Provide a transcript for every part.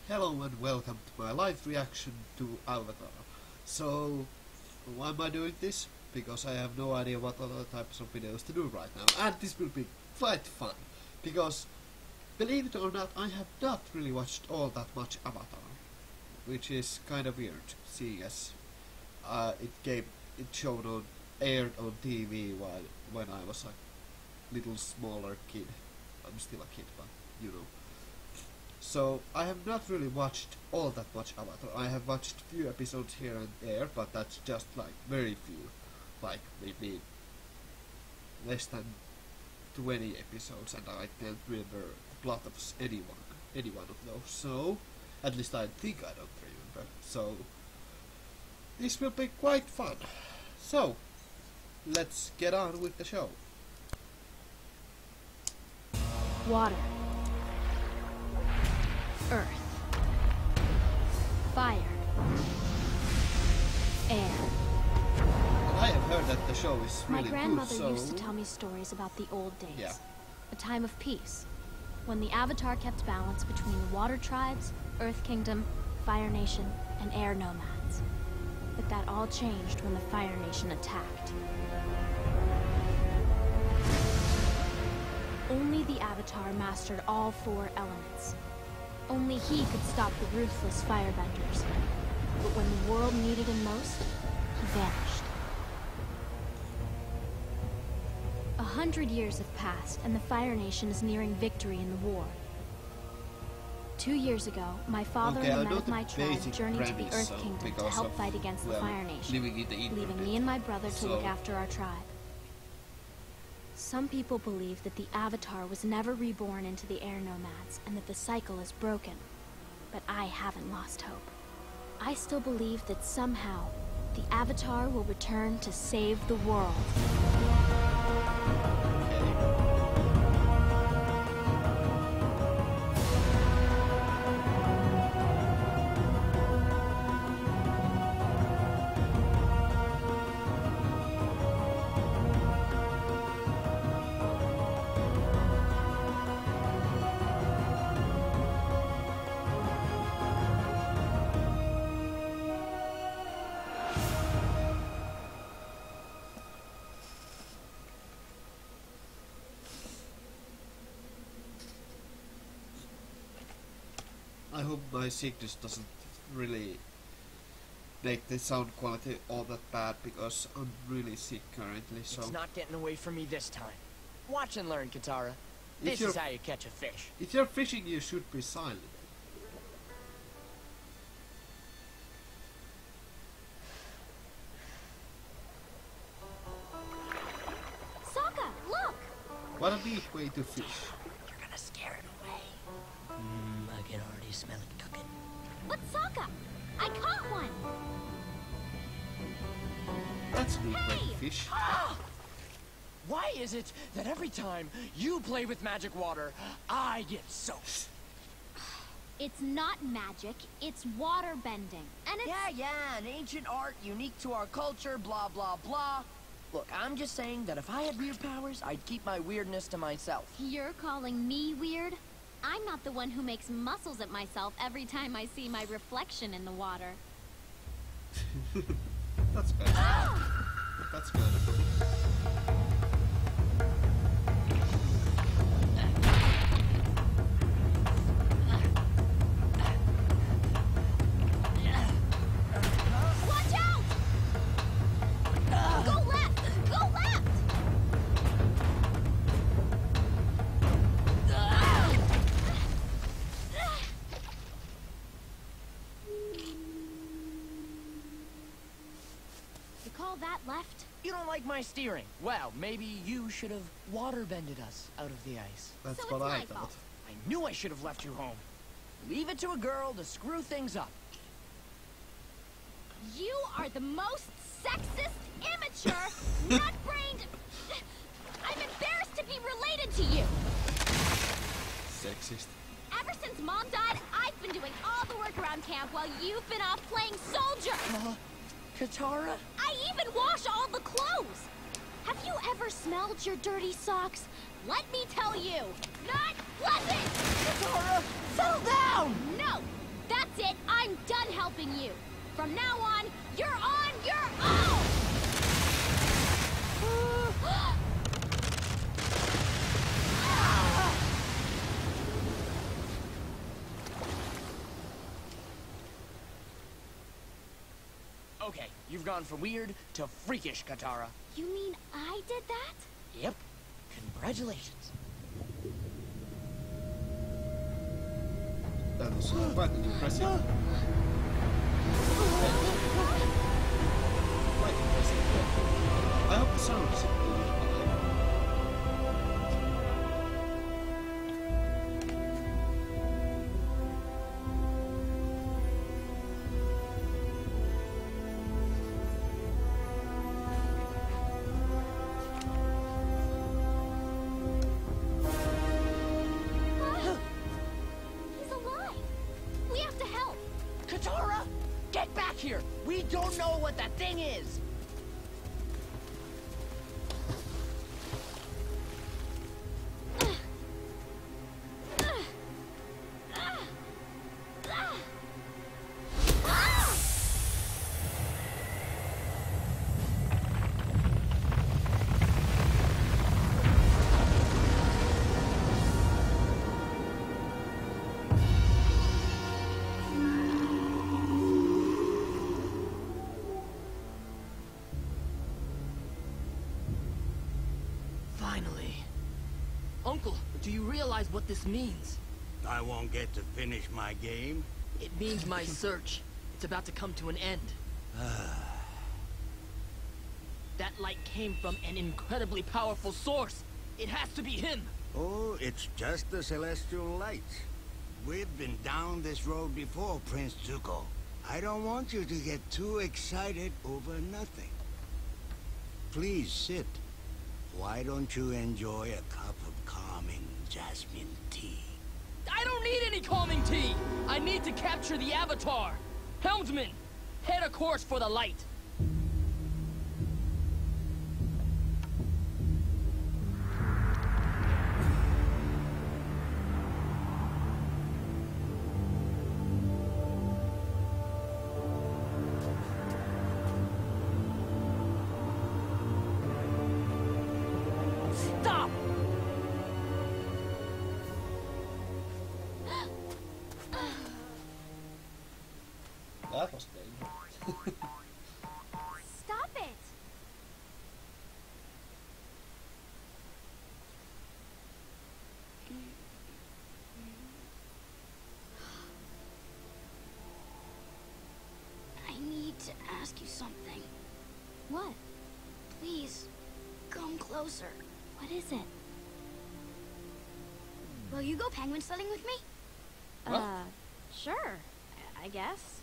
Hello and welcome to my live reaction to Avatar. So, why am I doing this? Because I have no idea what other types of videos to do right now. And this will be quite fun. Because, believe it or not, I have not really watched all that much Avatar. Which is kind of weird, seeing as it showed on, aired on TV when I was a little smaller kid. I'm still a kid, but you know. So, I have not really watched all that much Avatar. I have watched few episodes here and there, but that's just like very few. Like maybe less than 20 episodes, and I can't remember the plot of any one of those. So, at least I think I don't remember. So, this will be quite fun. So, let's get on with the show. Water. Earth. Fire. Air. I have heard that the show is really My grandmother good, so used to tell me stories about the old days. Yeah. A time of peace, when the Avatar kept balance between the Water Tribes, Earth Kingdom, Fire Nation, and Air Nomads. But that all changed when the Fire Nation attacked. Only the Avatar mastered all four elements. Only he could stop the ruthless firebenders. But when the world needed him most, he vanished. 100 years have passed, and the Fire Nation is nearing victory in the war. 2 years ago, my father and the men of my tribe journeyed to the Earth Kingdom to help fight against the Fire Nation, leaving me and my brother to look after our tribe. Some people believe that the Avatar was never reborn into the Air Nomads, and that the cycle is broken. But I haven't lost hope. I still believe that somehow, the Avatar will return to save the world. I hope my sickness doesn't really make the sound quality all that bad, because I'm really sick currently, so... It's not getting away from me this time. Watch and learn, Katara. This is how you catch a fish. If you're fishing, you should be silent. Sokka, look! What a neat way to fish. You're gonna scare it away. I can already smell it cooking. But Sokka, I caught one! That's a neat way to fish. Why is it that every time you play with magic water, I get soaked? It's not magic, it's water bending. And it's... Yeah, an ancient art unique to our culture, blah, blah, blah. Look, I'm just saying that if I had weird powers, I'd keep my weirdness to myself. You're calling me weird? I'm not the one who makes muscles at myself every time I see my reflection in the water. That's better. That's better. Call that left? You don't like my steering? Well, maybe you should have water-bended us out of the ice. That's so what I it's my thought. fault. I knew I should have left you home. Leave it to a girl to screw things up. You are the most sexist, immature, nut-brained... I'm embarrassed to be related to you! Sexist. Ever since Mom died, I've been doing all the work around camp while you've been off playing soldier! Katara? I even wash all the clothes! Have you ever smelled your dirty socks? Let me tell you, not pleasant! Katara, settle down! No! helping you. From now on your own! Okay, you've gone from weird to freakish, Katara. You mean I did that? Yep. Congratulations. That was quite impressive. Quite impressive. I hope the sound is included. Katara, get back here! We don't know what that thing is! Uncle, do you realize what this means? I won't get to finish my game? It means my search. It's about to come to an end. That light came from an incredibly powerful source. It has to be him. Oh, it's just the celestial lights. We've been down this road before, Prince Zuko. I don't want you to get too excited over nothing. Please sit. Why don't you enjoy a cup of calming jasmine tea? I don't need any calming tea! I need to capture the Avatar! Helmsman, head a course for the light! Stop! That was dangerous. Stop it! I need to ask you something. What? Please, come closer. What is it? Will you go penguin sledding with me? What? Sure. I guess.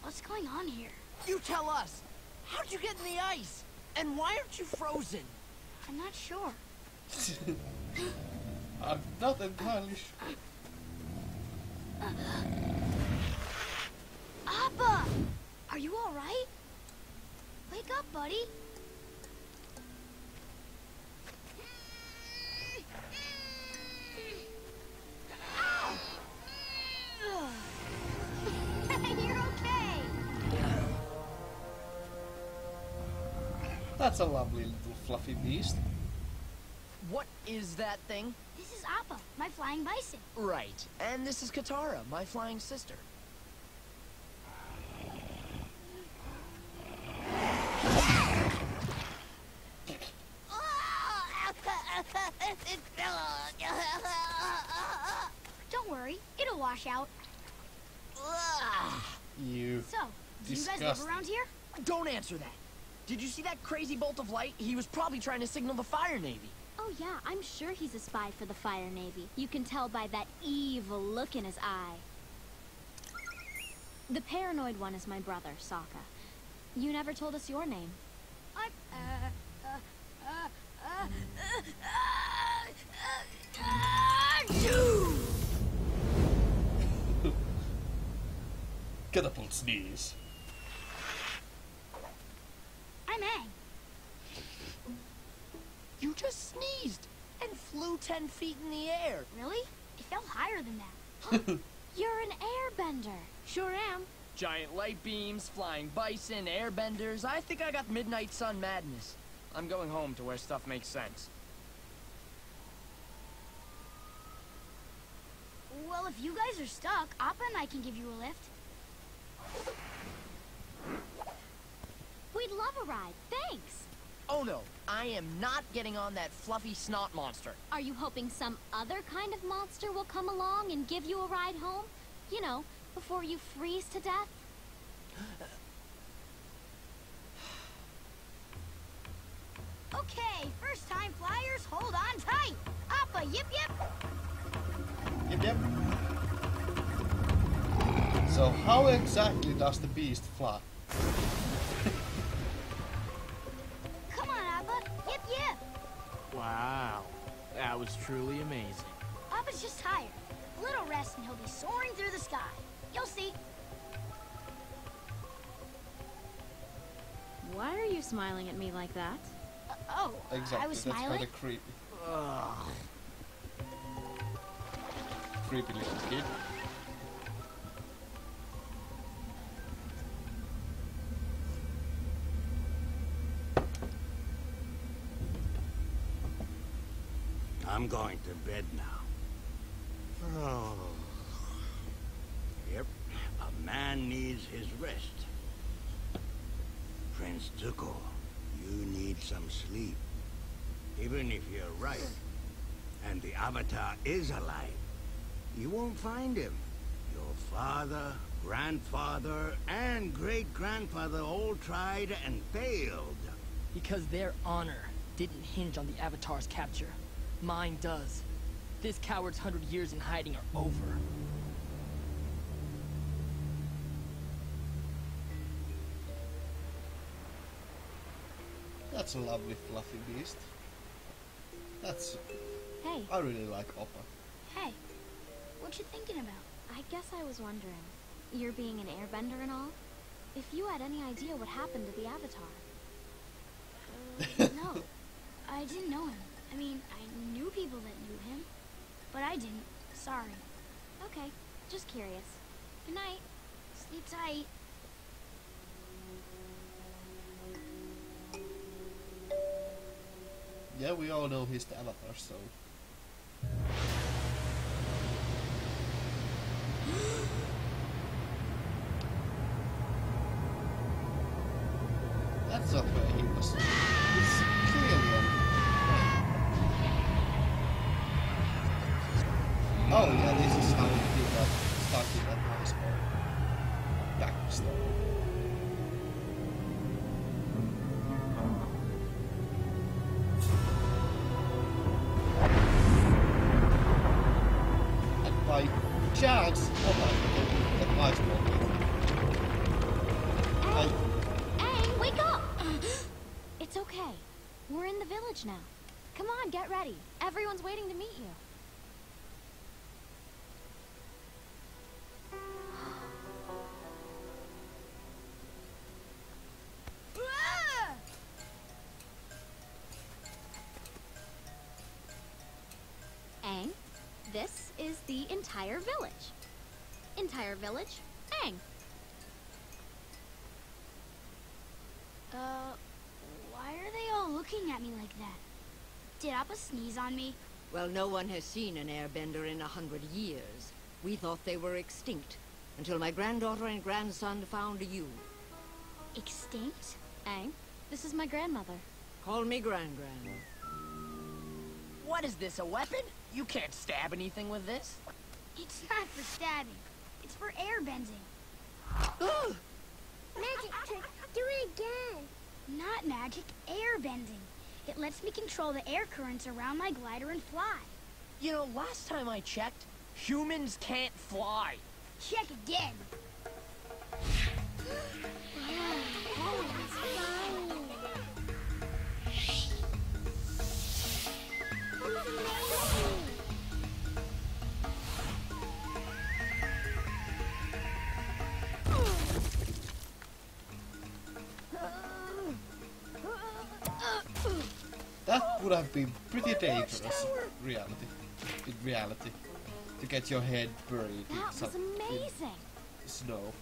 What's going on here? You tell us! How'd you get in the ice? And why aren't you frozen? I'm not sure. I'm not entirely sure. Appa! Are you alright? Wake up, buddy. You're okay. That's a lovely little fluffy beast. What is that thing? This is Appa, my flying bison. Right. And this is Katara, my flying sister. Don't worry, it'll wash out. You. So, do you guys live around here? Don't answer that. Did you see that crazy bolt of light? He was probably trying to signal the Fire Navy. Oh yeah, I'm sure he's a spy for the Fire Navy. You can tell by that evil look in his eye. The paranoid one is my brother, Sokka. You never told us your name. Catapult sneeze. I'm Aang. You just sneezed and flew 10 feet in the air. Really? It felt higher than that. You're an airbender. Sure am. Giant light beams, flying bison, airbenders. I think I got midnight sun madness. I'm going home to where stuff makes sense. Well, if you guys are stuck, Appa and I can give you a lift. We'd love a ride. Thanks. Oh no, I am not getting on that fluffy snot monster. Are you hoping some other kind of monster will come along and give you a ride home? You know, before you freeze to death? Okay, first time flyers, hold on tight. Appa, yip yip. Yep, yep. So how exactly does the beast fly? Come on, Appa, yip yip. Wow, that was truly amazing. Appa's just tired. A little rest and he'll be soaring through the sky. You'll see. Why are you smiling at me like that? Exactly, I was that's smiling. kinda creepy. Ugh. Creepy little kid. I'm going to bed now. Oh. Yep, a man needs his rest. Prince Zuko, you need some sleep. Even if you're right, and the Avatar is alive, you won't find him. Your father, grandfather, and great-grandfather all tried and failed. Because their honor didn't hinge on the Avatar's capture. Mine does. This coward's 100 years in hiding are over. That's a lovely fluffy beast. That's... Hey. I really like Oppa. Hey, what you thinking about? I guess I was wondering. You're being an airbender and all? If you had any idea what happened to the Avatar? No, I didn't know him. I mean, I knew people that knew him, but I didn't. Sorry. Okay, just curious. Good night. Sleep tight. Yeah, we all know he's the Avatar, so... That's not where he was. It's clearly on... Oh yeah, this is how he got stuck in that nice backstory. By chance, what I did that nice one. Aang, wake up! It's okay. We're in the village now. Come on, get ready. Everyone's waiting to meet you. Aang, this is the entire village. Entire village, Aang. Why are they all looking at me like that? Did Appa sneeze on me? Well, no one has seen an airbender in 100 years. We thought they were extinct, until my granddaughter and grandson found you. Extinct? Aang, this is my grandmother. Call me Gran-Gran. What is this, a weapon? You can't stab anything with this. It's not for stabbing. It's for airbending. Magic trick. Do it again. Not magic, airbending. It lets me control the air currents around my glider and fly. You know, last time I checked, humans can't fly. Check again. That would have been pretty dangerous in reality. to get your head buried in That was amazing. Snow.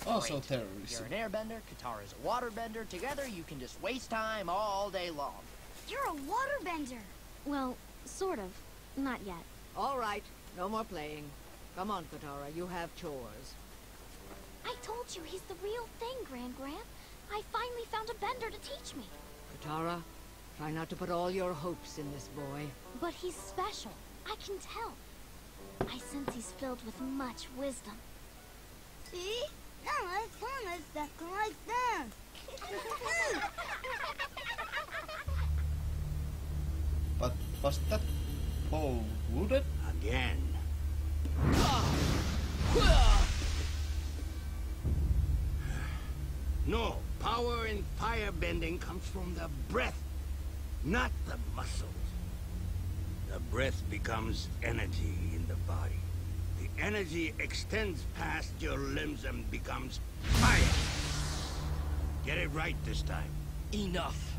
Also Great. terrorism. You're an airbender, Katara's a waterbender. Together you can just waste time all day long. You're a waterbender. Well, sort of. Not yet. All right, no more playing. Come on, Katara, you have chores. I told you he's the real thing, Grand. I finally found a bender to teach me. Katara, try not to put all your hopes in this boy. But he's special. I can tell. I sense he's filled with much wisdom. See? Now my son is acting like them. But was that pole wooden? Again. No, power in firebending comes from the breath, not the muscles. The breath becomes energy in the body. The energy extends past your limbs and becomes fire. Get it right this time. Enough.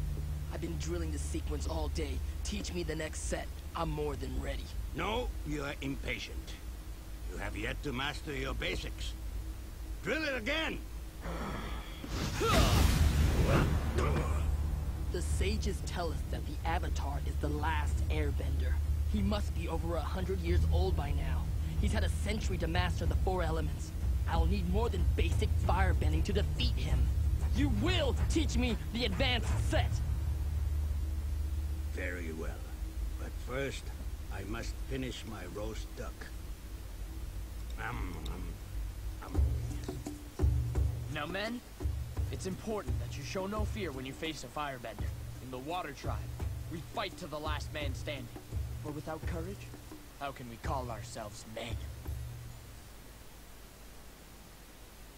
I've been drilling the sequence all day. Teach me the next set. I'm more than ready. No, you are impatient. You have yet to master your basics. Drill it again! The sages tell us that the Avatar is the last airbender. He must be over 100 years old by now. He's had a century to master the 4 elements. I'll need more than basic firebending to defeat him. You will teach me the advanced set! Very well. But first, I must finish my roast duck. Now, men, it's important that you show no fear when you face a firebender. In the Water Tribe, we fight to the last man standing. For without courage, How can we call ourselves men?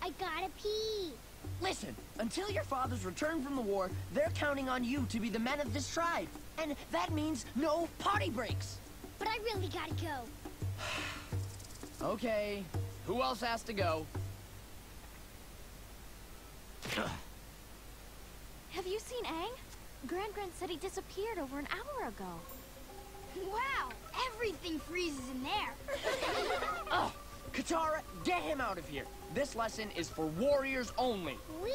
I gotta pee. listen, until your fathers return from the war, they're counting on you to be the men of this tribe. And that means no potty breaks. But I really gotta go. Okay, who else has to go? Have you seen Aang? Grand said he disappeared over an hour ago. Wow, everything freezes in there. Oh, Katara, get him out of here. This lesson is for warriors only. Whee!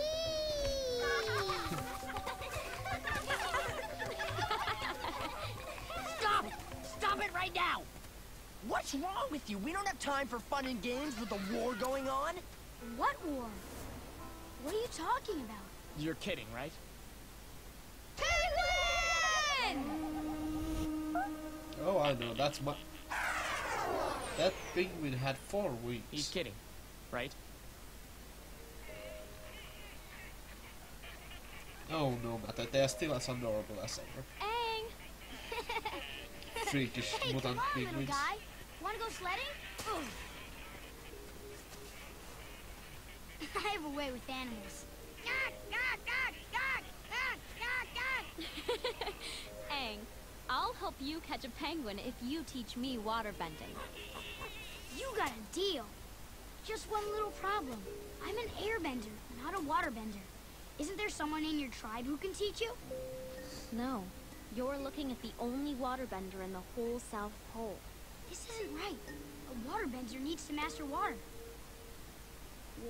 Stop it! Stop it right now! What's wrong with you? We don't have time for fun and games with a war going on. What war? What are you talking about? You're kidding, right? Oh, I know, that's my... That penguin had 4 wings. He's kidding, right? Oh, no matter, they are still as adorable as ever. Aang! Freakish Hey, mutant come on, little penguins. guy. Wanna go sledding? Ooh. I have a way with animals. Aang, I'll help you catch a penguin if you teach me waterbending. You got a deal. Just one little problem. I'm an airbender, not a waterbender. Isn't there someone in your tribe who can teach you? No, you're looking at the only waterbender in the whole South Pole. This isn't right. A waterbender needs to master water.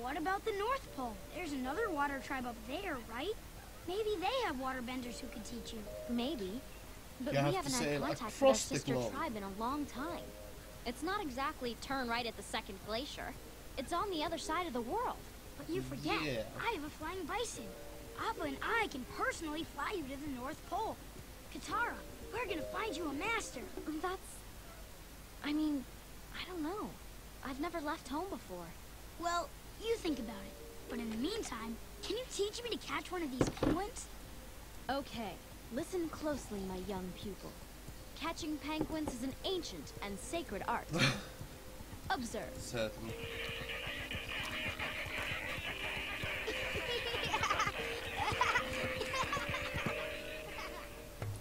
What about the North Pole? There's another water tribe up there, right? Maybe they have waterbenders who can teach you. Maybe. But You we have haven't to had sail contact with our across the sister globe. tribe in a long time. It's not exactly turn right at the second glacier. It's on the other side of the world. But you forget, Yeah. I have a flying bison. Appa and I can personally fly you to the North Pole. Katara, we're gonna find you a master. I mean, I don't know. I've never left home before. Well, you think about it. But in the meantime, can you teach me to catch one of these penguins? Okay, listen closely, my young pupil. Catching penguins is an ancient and sacred art. Observe. Certainly.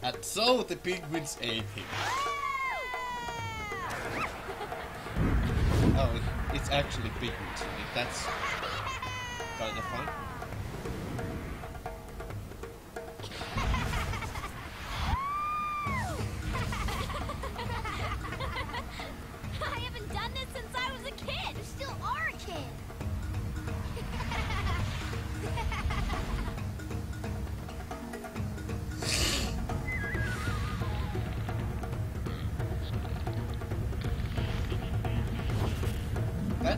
And so the penguins ate him. Oh, it's actually penguins. That's kind of fun.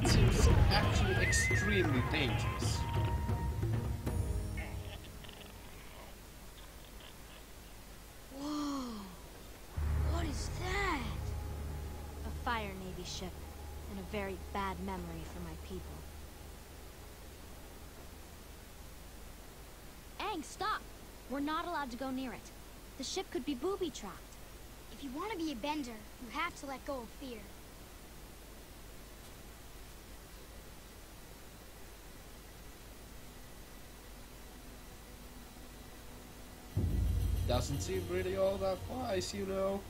that seems actually extremely dangerous. Whoa! What is that? A Fire Navy ship, and a very bad memory for my people. Aang, stop! We're not allowed to go near it. The ship could be booby-trapped. If you want to be a bender, you have to let go of fear. Doesn't seem really all that wise, you know.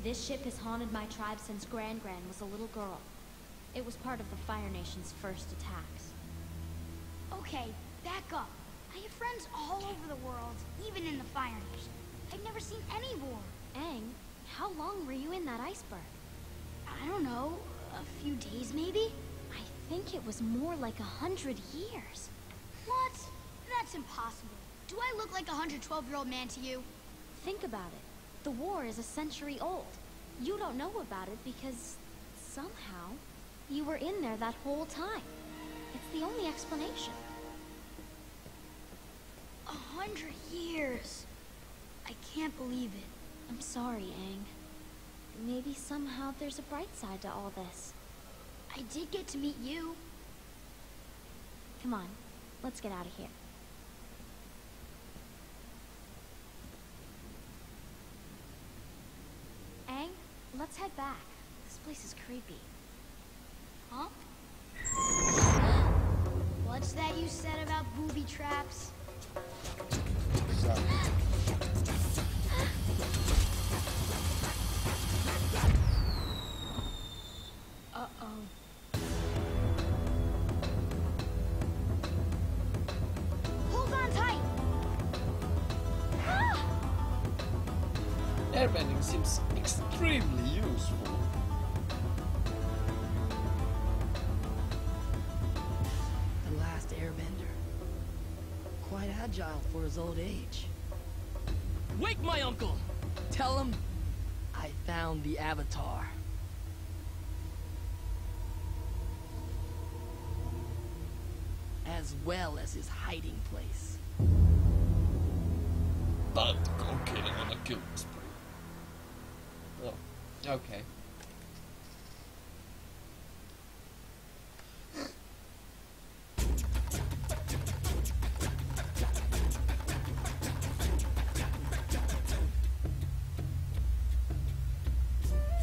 This ship has haunted my tribe since Gran was a little girl. It was part of the Fire Nation's first attacks. Okay, back up. I have friends all over the world, even in the Fire Nation. I've never seen any war. Aang, how long were you in that iceberg? I don't know, a few days maybe? I think it was more like 100 years. What? That's impossible. Do I look like a 112-year-old man to you? Think about it. The war is a century old. You don't know about it because, somehow, you were in there that whole time. It's the only explanation. 100 years. I can't believe it. I'm sorry, Aang. Maybe somehow there's a bright side to all this. I did get to meet you. Come on, let's get out of here. Aang, let's head back. This place is creepy. Huh? What's that you said about booby traps? Uh-oh. Hold on tight! Airbending seems extremely useful. The last Airbender. Quite agile for his old age. Wake my uncle! Tell him I found the Avatar. As well as his hiding place. But go kidding on a killing spree. Oh, okay.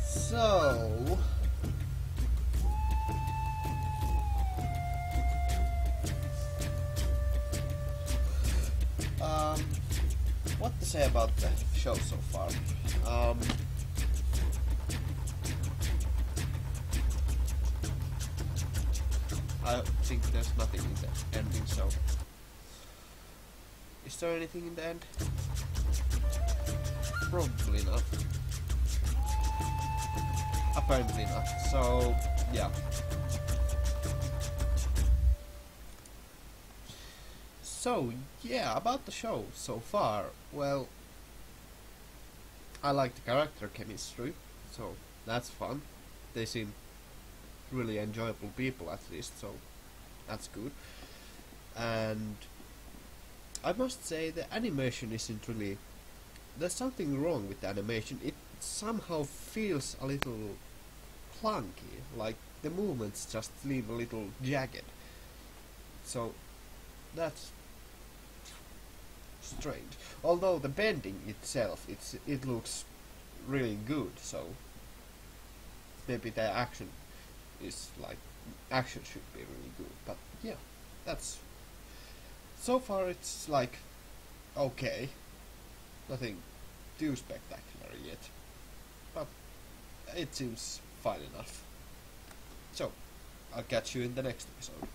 So... what to say about the show so far? I think there's nothing in the ending, so... Is there anything in the end? Probably not. Apparently not, so... yeah. So, yeah, about the show so far, well... I like the character chemistry, so that's fun. They seem really enjoyable people at least, so that's good. And I must say the animation isn't really... There's something wrong with the animation. It somehow feels a little clunky, like the movements just leave a little jagged. So that's strange. Although the bending itself, it looks really good, so maybe the action is like... action should be really good, but yeah, that's... So far it's like... okay. Nothing too spectacular yet. But it seems fine enough. So, I'll catch you in the next episode.